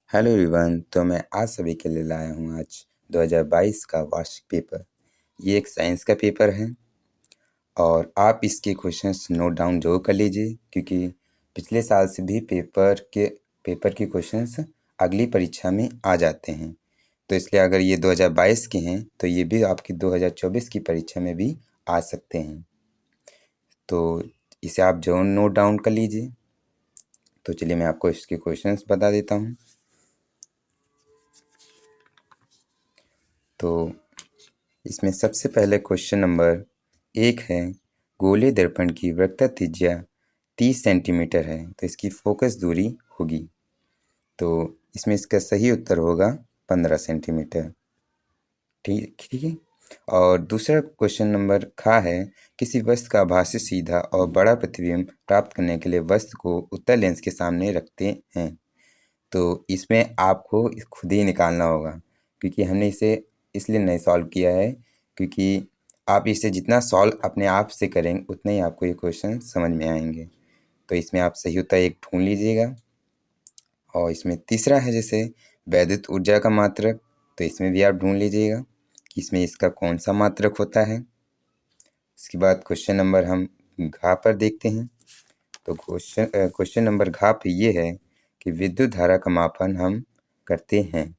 Hello everyone. तो मैं आज सभी के लिए लाया हूँ आज 2022 का वार्षिक पेपर। ये एक साइंस का पेपर है और आप इसके क्वेश्चंस नोट डाउन जरूर कर लीजिए, क्योंकि पिछले साल से भी पेपर के क्वेश्चंस अगली परीक्षा में आ जाते हैं। तो इसलिए अगर ये 2022 के हैं तो ये भी आपकी 2024 की परीक्षा में भी आ सकते हैं। तो इसे आप जरूर नोट डाउन कर लीजिए। तो चलिए मैं आपको इसके क्वेश्चंस बता देता हूँ। तो इसमें सबसे पहले क्वेश्चन नंबर 1 है, गोले दर्पण की वक्रता त्रिज्या 30 सेंटीमीटर है, तो इसकी फोकस दूरी होगी। तो इसमें इसका सही उत्तर होगा 15 सेंटीमीटर। ठीक है। और दूसरा क्वेश्चन नंबर खा है, किसी वस्तु का आभासी सीधा और बड़ा प्रतिबिंब प्राप्त करने के लिए वस्तु को उत्तल लेंस के सामने रखते हैं। तो इसमें आपको खुद ही निकालना होगा, क्योंकि हमने इसे इसलिए नहीं सॉल्व किया है क्योंकि आप इसे जितना सॉल्व अपने आप से करेंगे उतने ही आपको ये क्वेश्चन समझ में आएंगे। तो इसमें आप सही उत्तर एक ढूंढ लीजिएगा। और इसमें तीसरा है जैसे वैद्युत ऊर्जा का मात्रक, तो इसमें भी आप ढूंढ लीजिएगा कि इसमें इसका कौन सा मात्रक होता है। इसके बाद क्वेश्चन नंबर हम घा पर देखते हैं। तो क्वेश्चन नंबर घा पे ये है कि विद्युत धारा का मापन हम करते हैं।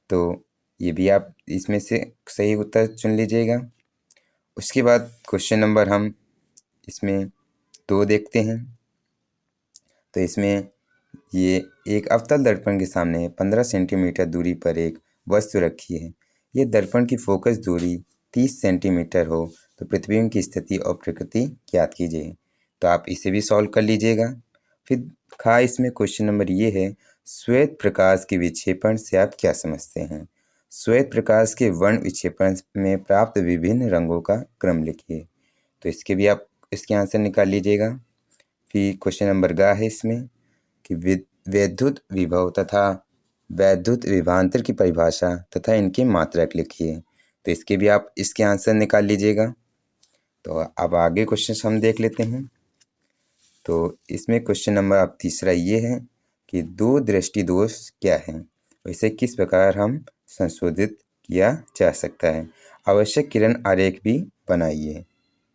तो ये भी आप इसमें से सही उत्तर चुन लीजिएगा। उसके बाद क्वेश्चन नंबर हम इसमें 2 देखते हैं। तो इसमें ये एक अवतल दर्पण के सामने 15 सेंटीमीटर दूरी पर एक वस्तु रखी है। ये दर्पण की फोकस दूरी 30 सेंटीमीटर हो तो प्रतिबिंब की स्थिति और प्रकृति ज्ञात कीजिए। तो आप इसे भी सॉल्व कर लीजिएगा। फिर खा इसमें क्वेश्चन नंबर ये है, श्वेत प्रकाश के विक्षेपण से आप क्या समझते हैं? श्वेत प्रकाश के वर्ण विक्षेपण में प्राप्त विभिन्न रंगों का क्रम लिखिए। तो इसके भी आप इसके आंसर निकाल लीजिएगा। फिर क्वेश्चन नंबर गा है इसमें कि वैद्युत विभव तथा वैद्युत विभवांतर की परिभाषा तथा इनके मात्रक लिखिए। तो इसके भी आप इसके आंसर निकाल लीजिएगा। तो अब आगे क्वेश्चन हम देख लेते हैं। तो इसमें क्वेश्चन नंबर अब तीसरा ये है कि दो दृष्टि दोष क्या है, इसे किस प्रकार हम संशोधित किया जा सकता है। आवश्यक किरण आरेख भी बनाइए।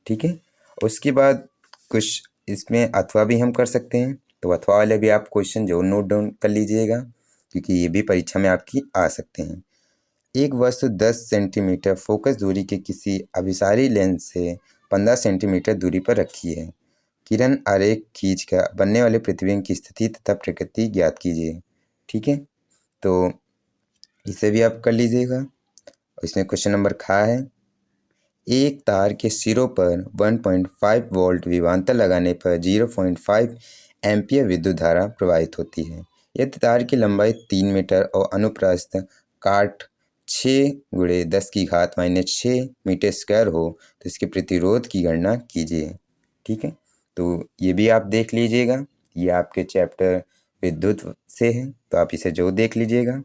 ठीक है। उसके बाद कुछ इसमें अथवा भी हम कर सकते हैं। तो अथवा वाले भी आप क्वेश्चन जरूर नोट डाउन कर लीजिएगा, क्योंकि ये भी परीक्षा में आपकी आ सकते हैं। एक वस्तु 10 सेंटीमीटर फोकस दूरी के किसी अभिसारी लेंस से 15 सेंटीमीटर दूरी पर रखी है। किरण आरेख खींचकर बनने वाले प्रतिबिंब की स्थिति तथा प्रकृति ज्ञात कीजिए। ठीक है। तो इसे भी आप कर लीजिएगा। इसमें क्वेश्चन नंबर खा है, एक तार के सिरों पर 1.5 वोल्ट विभवांतर लगाने पर 0.5 एम्पीयर विद्युत धारा प्रवाहित होती है। यदि तार की लंबाई 3 मीटर और अनुप्रस्थ काट 6×10⁻⁻6 मीटर स्क्वायर हो तो इसके प्रतिरोध की गणना कीजिए। ठीक है। तो ये भी आप देख लीजिएगा। ये आपके चैप्टर विद्युत से है, तो आप इसे जो देख लीजिएगा।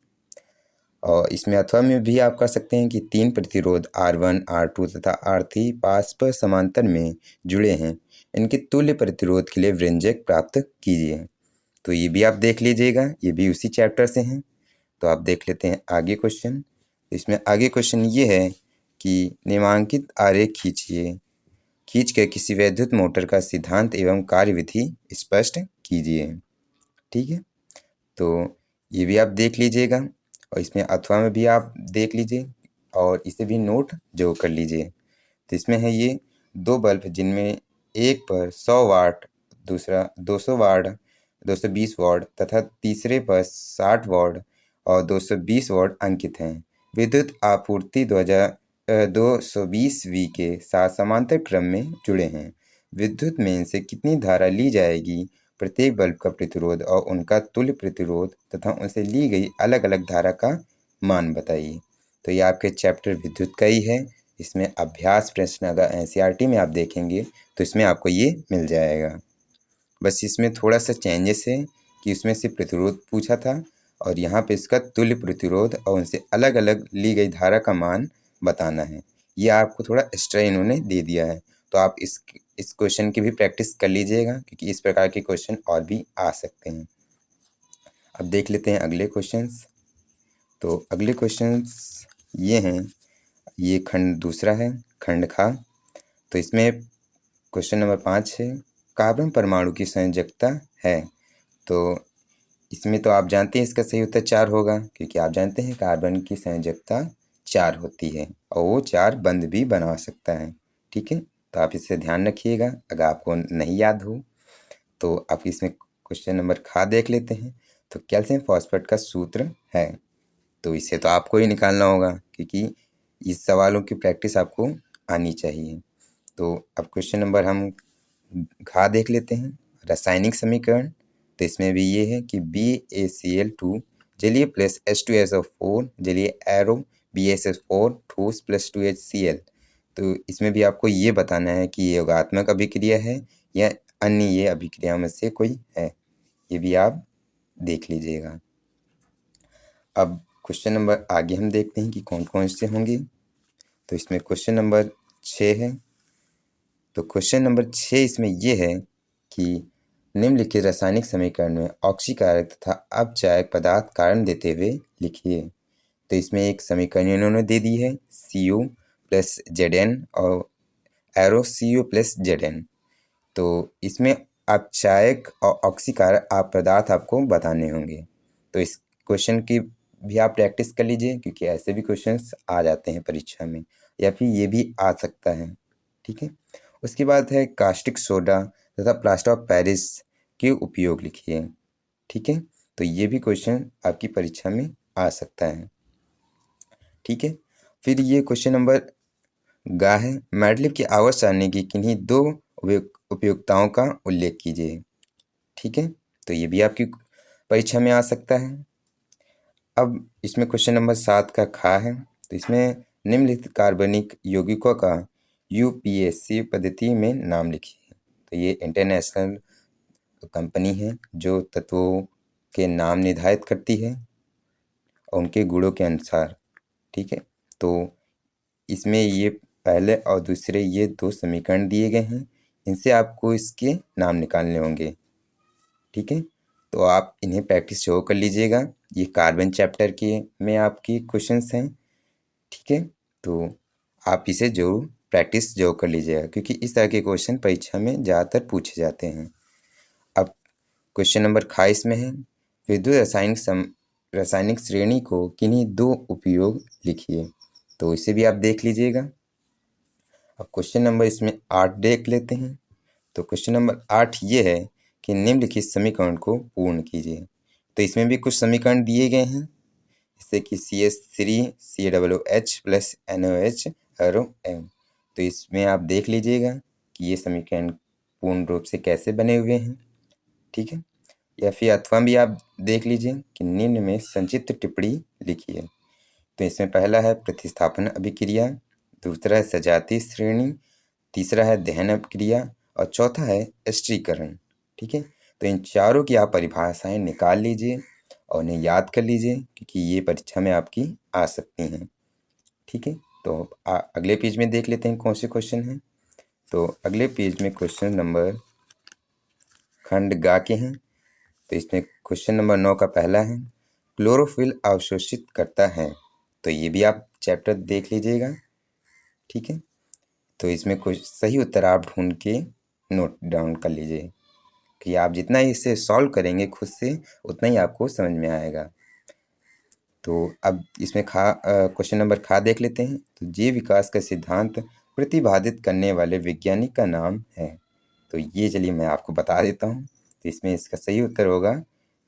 और इसमें अथवा में भी आप कर सकते हैं कि 3 प्रतिरोध R1, R2 तथा R3 परस्पर समांतर में जुड़े हैं। इनके तुल्य प्रतिरोध के लिए व्यंजक प्राप्त कीजिए। तो ये भी आप देख लीजिएगा, ये भी उसी चैप्टर से हैं। तो आप देख लेते हैं आगे क्वेश्चन। इसमें आगे क्वेश्चन ये है कि निम्नांकित आरेख खींच कर किसी वैद्युत मोटर का सिद्धांत एवं कार्यविधि स्पष्ट कीजिए। ठीक है। तो ये भी आप देख लीजिएगा। और इसमें अथवा में भी आप देख लीजिए और इसे भी नोट जो कर लीजिए। तो इसमें है ये 2 बल्ब जिनमें एक पर 100 वाट, दूसरा 200 वाट, 220 वाट तथा तीसरे पर 60 वाट और 220 वाट अंकित हैं। विद्युत आपूर्ति 220 वी के साथ समांतर क्रम में जुड़े हैं। विद्युत में से कितनी धारा ली जाएगी, प्रत्येक बल्ब का प्रतिरोध और उनका तुल्य प्रतिरोध तथा उनसे ली गई अलग अलग धारा का मान बताइए। तो ये आपके चैप्टर विद्युत का ही है। इसमें अभ्यास प्रश्न अगर एनसीईआरटी में आप देखेंगे तो इसमें आपको ये मिल जाएगा। बस इसमें थोड़ा सा चेंजेस है कि उसमें से प्रतिरोध पूछा था और यहाँ पे इसका तुल्य प्रतिरोध और उनसे अलग अलग ली गई धारा का मान बताना है। ये आपको थोड़ा एक्स्ट्रा इन्होंने दे दिया है। तो आप इस क्वेश्चन की भी प्रैक्टिस कर लीजिएगा, क्योंकि इस प्रकार के क्वेश्चन और भी आ सकते हैं। अब देख लेते हैं अगले क्वेश्चंस। तो अगले क्वेश्चंस ये हैं, ये खंड दूसरा है, खंड खा। तो इसमें क्वेश्चन नंबर 5 है, कार्बन परमाणु की संयोजकता है। तो इसमें तो आप जानते हैं इसका सही उत्तर 4 होगा, क्योंकि आप जानते हैं कार्बन की संयोजकता 4 होती है और वो 4 बंध भी बना सकता है। ठीक है, तो आप इसे ध्यान रखिएगा। अगर आपको नहीं याद हो तो आप इसमें क्वेश्चन नंबर खा देख लेते हैं। तो कैल्शियम फॉस्फेट का सूत्र है, तो इसे तो आपको ही निकालना होगा, क्योंकि इस सवालों की प्रैक्टिस आपको आनी चाहिए। तो अब क्वेश्चन नंबर हम घा देख लेते हैं, रासायनिक समीकरण। तो इसमें भी ये है कि BaCl2 जलीय प्लस H2SO4 जलीय एरो BaSO4 ठोस प्लस 2HCl। तो इसमें भी आपको ये बताना है कि ये योगात्मक अभिक्रिया है या अन्य ये अभिक्रिया में से कोई है, ये भी आप देख लीजिएगा। अब क्वेश्चन नंबर आगे हम देखते हैं कि कौन कौन से होंगे। तो इसमें क्वेश्चन नंबर 6 है। तो क्वेश्चन नंबर 6 इसमें ये है कि निम्नलिखित रासायनिक समीकरण में ऑक्सीकारक तथा अपचायक पदार्थ कारण देते हुए लिखिए। तो इसमें एक समीकरण इन्होंने दे दी है Cu प्लस Zn और एरो Cu प्लस Zn। तो इसमें अपचायक और ऑक्सीकारक आप पदार्थ आपको बताने होंगे। तो इस क्वेश्चन की भी आप प्रैक्टिस कर लीजिए, क्योंकि ऐसे भी क्वेश्चंस आ जाते हैं परीक्षा में, या फिर ये भी आ सकता है। ठीक है, उसके बाद है कास्टिक सोडा तथा प्लास्टर ऑफ पेरिस के उपयोग लिखिए। ठीक है, तो ये भी क्वेश्चन आपकी परीक्षा में आ सकता है। ठीक है, फिर ये क्वेश्चन नंबर गा है, मैडलिव की आवर्त सारणी की किन्हीं 2 उपयोगिताओं का उल्लेख कीजिए। ठीक है, तो ये भी आपकी परीक्षा में आ सकता है। अब इसमें क्वेश्चन नंबर 7 का खा है। तो इसमें निम्नलिखित कार्बनिक यौगिकों का UPAC पद्धति में नाम लिखिए। तो ये इंटरनेशनल कंपनी है जो तत्वों के नाम निर्धारित करती है और उनके गुणों के अनुसार। ठीक है, तो इसमें ये पहले और दूसरे ये 2 समीकरण दिए गए हैं, इनसे आपको इसके नाम निकालने होंगे। ठीक है, तो आप इन्हें प्रैक्टिस जरूर कर लीजिएगा। ये कार्बन चैप्टर के में आपकी क्वेश्चंस हैं। ठीक है, तो आप इसे जरूर प्रैक्टिस जरूर कर लीजिएगा, क्योंकि इस तरह के क्वेश्चन परीक्षा में ज़्यादातर पूछे जाते हैं। अब क्वेश्चन नंबर 28 में है, विद्युत रासायनिक श्रेणी को किन्हीं 2 उपयोग लिखिए। तो इसे भी आप देख लीजिएगा। अब क्वेश्चन नंबर इसमें 8 देख लेते हैं। तो क्वेश्चन नंबर 8 ये है कि निम्नलिखित समीकरण को पूर्ण कीजिए। तो इसमें भी कुछ समीकरण दिए गए हैं, जैसे कि CH3 COOH plus NOH arrow M। तो इसमें आप देख लीजिएगा कि ये समीकरण पूर्ण रूप से कैसे बने हुए हैं। ठीक है, या फिर अथवा भी आप देख लीजिए कि निम्न में संक्षिप्त टिप्पणी लिखिए। तो इसमें पहला है प्रतिस्थापन अभिक्रिया, दूसरा है सजातीय श्रेणी, तीसरा है दहन अभिक्रिया और चौथा है स्त्रीकरण। ठीक है, तो इन चारों की आप परिभाषाएं निकाल लीजिए और उन्हें याद कर लीजिए, क्योंकि ये परीक्षा में आपकी आ सकती हैं। ठीक है, तो अगले पेज में देख लेते हैं कौन से क्वेश्चन हैं। तो अगले पेज में क्वेश्चन नंबर खंड गा के हैं। तो इसमें क्वेश्चन नंबर 9 का पहला है, क्लोरोफिल अवशोषित करता है। तो ये भी आप चैप्टर देख लीजिएगा। ठीक है, तो इसमें कुछ सही उत्तर आप ढूंढ के नोट डाउन कर लीजिए, कि आप जितना इसे सॉल्व करेंगे खुद से उतना ही आपको समझ में आएगा। तो अब इसमें क्वेश्चन नंबर खा देख लेते हैं। तो जीव विकास का सिद्धांत प्रतिपादित करने वाले वैज्ञानिक का नाम है। तो ये चलिए मैं आपको बता देता हूँ। तो इसमें इसका सही उत्तर होगा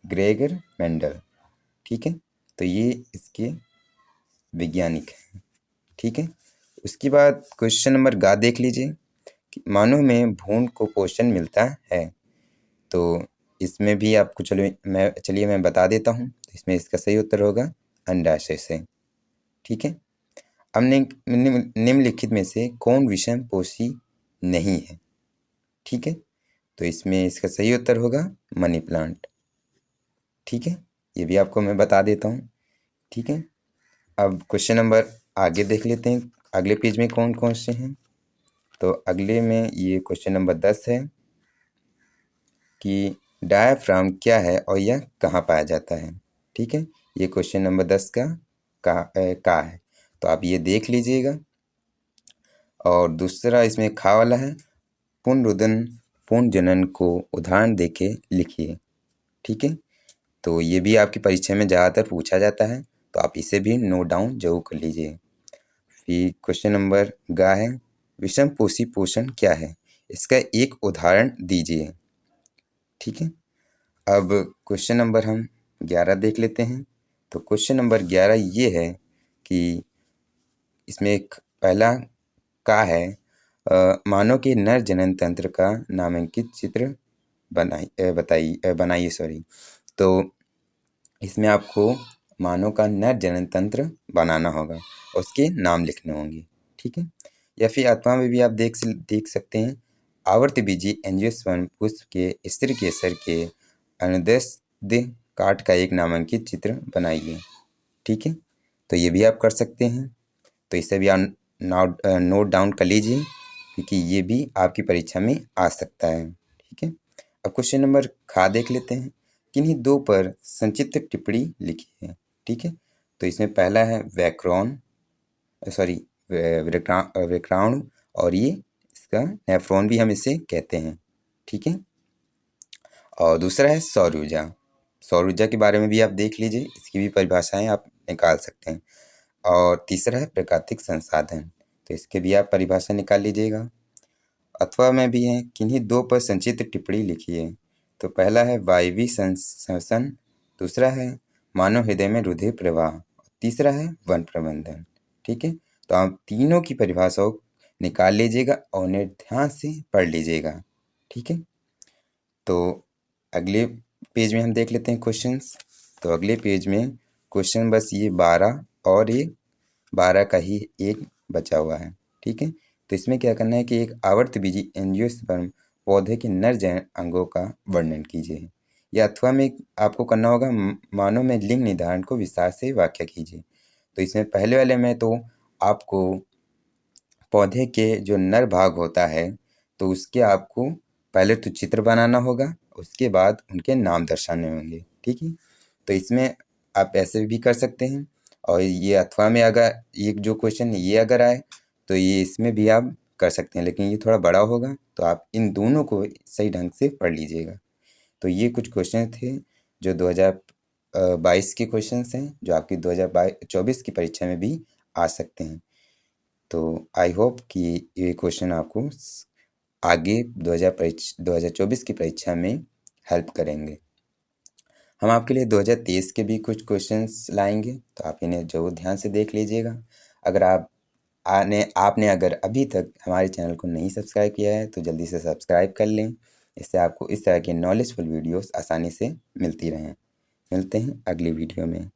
ग्रेगर मेंडल। ठीक है, तो ये इसके वैज्ञानिक हैं। ठीक है, उसके बाद क्वेश्चन नंबर गा देख लीजिए कि मानव में भ्रूण को पोषण मिलता है। तो इसमें भी आपको चलिए मैं बता देता हूँ। इसमें इसका सही उत्तर होगा अंडाशय से। ठीक है, अब निम्नलिखित में से कौन विषम पोषी नहीं है। ठीक है, तो इसमें इसका सही उत्तर होगा मनी प्लांट। ठीक है, ये भी आपको मैं बता देता हूँ। ठीक है, अब क्वेश्चन नंबर आगे देख लेते हैं, अगले पेज में कौन कौन से हैं। तो अगले में ये क्वेश्चन नंबर 10 है कि डायाफ्राम क्या है और यह कहाँ पाया जाता है। ठीक है, ये क्वेश्चन नंबर 10 का है, तो आप ये देख लीजिएगा। और दूसरा इसमें खा वाला है, पुनरुदन पुनर्जनन को उदाहरण देके लिखिए। ठीक है, तो ये भी आपकी परीक्षा में ज़्यादातर पूछा जाता है, तो आप इसे भी नोट डाउन जरूर कर लीजिए। फिर क्वेश्चन नंबर गा है, विषम पोषी पोषण क्या है, इसका एक उदाहरण दीजिए। ठीक है, अब क्वेश्चन नंबर हम 11 देख लेते हैं। तो क्वेश्चन नंबर 11 ये है कि इसमें एक पहला का है, मानव के नर जनन तंत्र का नामांकित चित्र बनाइए सॉरी। तो इसमें आपको मानव का नर जनन तंत्र बनाना होगा, उसके नाम लिखने होंगे। ठीक है, या फिर अथवा में भी आप देख सकते हैं, आवर्तबीजी एंजियोस्पर्म पुष्प के स्त्री केसर के अनुदैर्ध्य काट का एक नामांकित चित्र बनाइए। ठीक है, तो ये भी आप कर सकते हैं, तो इसे भी आप नोट डाउन कर लीजिए, क्योंकि ये भी आपकी परीक्षा में आ सकता है। ठीक है, अब क्वेश्चन नंबर खा देख लेते हैं, किन्हीं दो पर संक्षिप्त टिप्पणी लिखी है। ठीक है, तो इसमें पहला है व्याकरण सॉरी विक्राणु, और ये इसका नेफ्रॉन भी हम इसे कहते हैं। ठीक है, और दूसरा है सौर ऊर्जा। सौर ऊर्जा के बारे में भी आप देख लीजिए, इसकी भी परिभाषाएं आप निकाल सकते हैं। और तीसरा है प्राकृतिक संसाधन, तो इसके भी आप परिभाषा निकाल लीजिएगा। अथवा में भी है, किन्हीं दो पर संक्षिप्त टिप्पणी लिखिए। तो पहला है वायवी श्वसन, दूसरा है मानव हृदय में रुधिर प्रवाह, तीसरा है वन प्रबंधन। ठीक है, तो आप तीनों की परिभाषाओं निकाल लीजिएगा और उन्हें ध्यान से पढ़ लीजिएगा। ठीक है, तो अगले पेज में हम देख लेते हैं क्वेश्चंस। तो अगले पेज में क्वेश्चन बस ये 12 और ये 12 का ही एक बचा हुआ है। ठीक है, तो इसमें क्या करना है कि एक आवर्तबीजी एंजियोस्पर्म पौधे के नर जनन अंगों का वर्णन कीजिए, या अथवा में आपको करना होगा मानव में लिंग निर्धारण को विस्तार से व्याख्या कीजिए। तो इसमें पहले वाले में तो आपको पौधे के जो नर भाग होता है, तो उसके आपको पहले तो चित्र बनाना होगा, उसके बाद उनके नाम दर्शाने होंगे। ठीक है, तो इसमें आप ऐसे भी कर सकते हैं, और ये अथवा में अगर ये जो क्वेश्चन ये अगर आए तो ये इसमें भी आप कर सकते हैं, लेकिन ये थोड़ा बड़ा होगा, तो आप इन दोनों को सही ढंग से पढ़ लीजिएगा। तो ये कुछ क्वेश्चन थे जो 2022 के क्वेश्चंस हैं, जो आपकी 2024 की परीक्षा में भी आ सकते हैं। तो आई होप कि ये क्वेश्चन आपको आगे 2024 की परीक्षा में हेल्प करेंगे। हम आपके लिए 2023 के भी कुछ क्वेश्चंस लाएंगे, तो आप इन्हें जरूर ध्यान से देख लीजिएगा। अगर आपने अगर अभी तक हमारे चैनल को नहीं सब्सक्राइब किया है, तो जल्दी से सब्सक्राइब कर लें, इससे आपको इस तरह के नॉलेजफुल वीडियोस आसानी से मिलती रहें। मिलते हैं अगली वीडियो में।